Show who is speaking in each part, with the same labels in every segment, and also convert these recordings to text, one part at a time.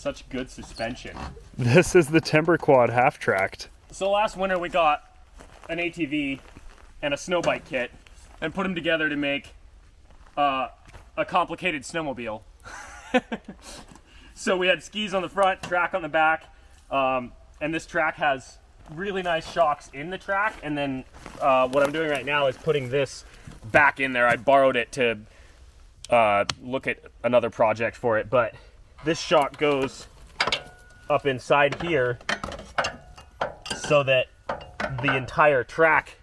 Speaker 1: such good suspension.
Speaker 2: This is the Timber Quad half-tracked.
Speaker 1: So last winter we got an ATV and a snowbike kit and put them together to make a complicated snowmobile. So we had skis on the front, track on the back, and this track has really nice shocks in the track, and then what I'm doing right now is putting this back in there. I borrowed it to look at another project for it, but this shock goes up inside here so that the entire track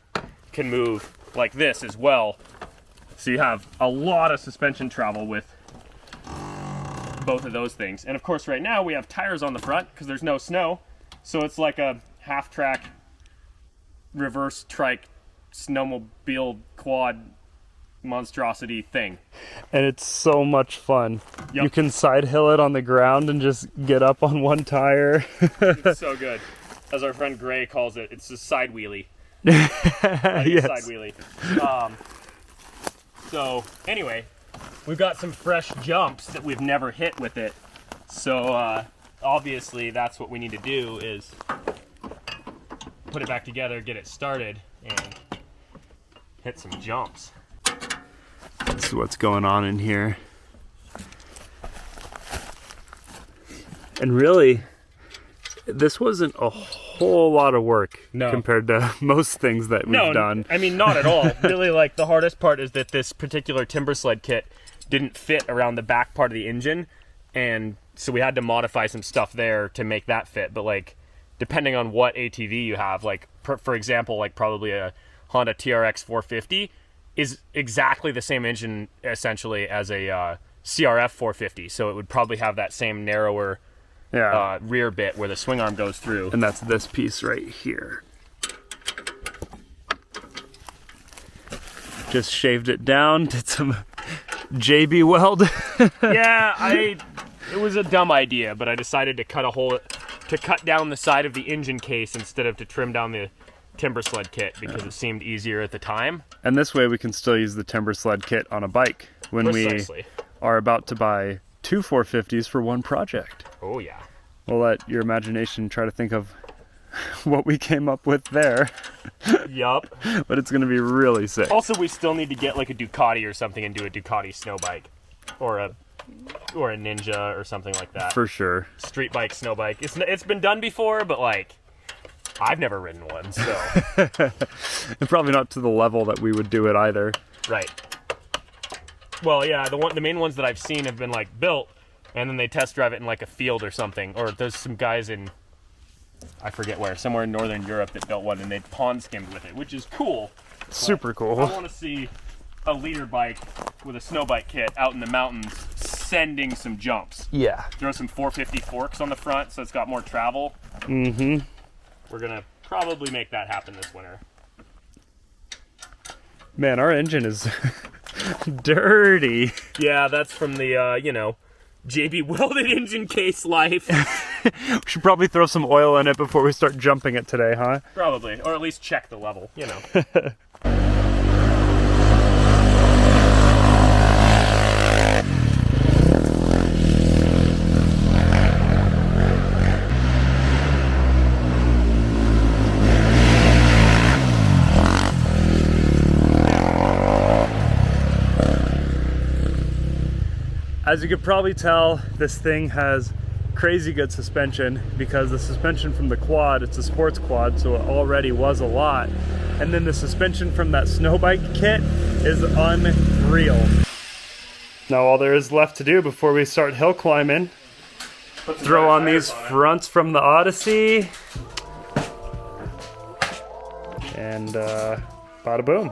Speaker 1: can move like this as well. So you have a lot of suspension travel with both of those things. And of course right now we have tires on the front because there's no snow. So it's like a half-track reverse trike snowmobile quad monstrosity thing.
Speaker 2: And it's so much fun.
Speaker 1: Yep.
Speaker 2: You can side hill it on the ground and just get up on one tire.
Speaker 1: It's so good. As our friend Gray calls it, it's a side wheelie. Yes. Side wheelie. So anyway, we've got some fresh jumps that we've never hit with it. So obviously that's what we need to do is put it back together, get it started, and hit some jumps.
Speaker 2: This is what's going on in here. And really, this wasn't a whole lot of work compared to most things that we've done.
Speaker 1: I mean, not at all. Really, like, the hardest part is that this particular timber sled kit didn't fit around the back part of the engine, and so we had to modify some stuff there to make that fit. But, like, depending on what ATV you have, like, for example, like, probably a Honda TRX 450 is exactly the same engine, essentially, as a CRF 450, so it would probably have that same narrower rear bit where the swing arm goes through.
Speaker 2: And that's this piece right here. Just shaved it down, did some JB weld.
Speaker 1: Yeah, it was a dumb idea, but I decided to cut down the side of the engine case instead of to trim down the timber sled kit because it seemed easier at the time.
Speaker 2: And this way we can still use the timber sled kit on a bike when
Speaker 1: Precisely.
Speaker 2: we are about to buy 2 450s for one project.
Speaker 1: Oh yeah.
Speaker 2: We'll let your imagination try to think of what we came up with there.
Speaker 1: Yup.
Speaker 2: But it's going to be really sick.
Speaker 1: Also, we still need to get like a Ducati or something and do a Ducati snow bike, or a Ninja or something like that.
Speaker 2: For sure.
Speaker 1: Street bike, snow bike. It's been done before, but like I've never ridden one, so.
Speaker 2: And probably not to the level that we would do it either.
Speaker 1: Right. Well, yeah, the main ones that I've seen have been like built, and then they test drive it in like a field or something. Or there's some guys in, I forget where, somewhere in Northern Europe that built one, and they pond skimmed with it, which is cool.
Speaker 2: Super cool.
Speaker 1: I want to see a leader bike with a snow bike kit out in the mountains sending some jumps.
Speaker 2: Yeah.
Speaker 1: Throw some 450 forks on the front so it's got more travel.
Speaker 2: Mm-hmm.
Speaker 1: We're gonna probably make that happen this winter.
Speaker 2: Man, our engine is dirty.
Speaker 1: Yeah, that's from the, JB welded engine case life.
Speaker 2: We should probably throw some oil in it before we start jumping it today, huh?
Speaker 1: Probably, or at least check the level, you know.
Speaker 2: As you could probably tell, this thing has crazy good suspension because the suspension from the quad, it's a sports quad, so it already was a lot. And then the suspension from that snow bike kit is unreal. Now all there is left to do before we start hill climbing, throw on these fronts from the Odyssey, and bada boom.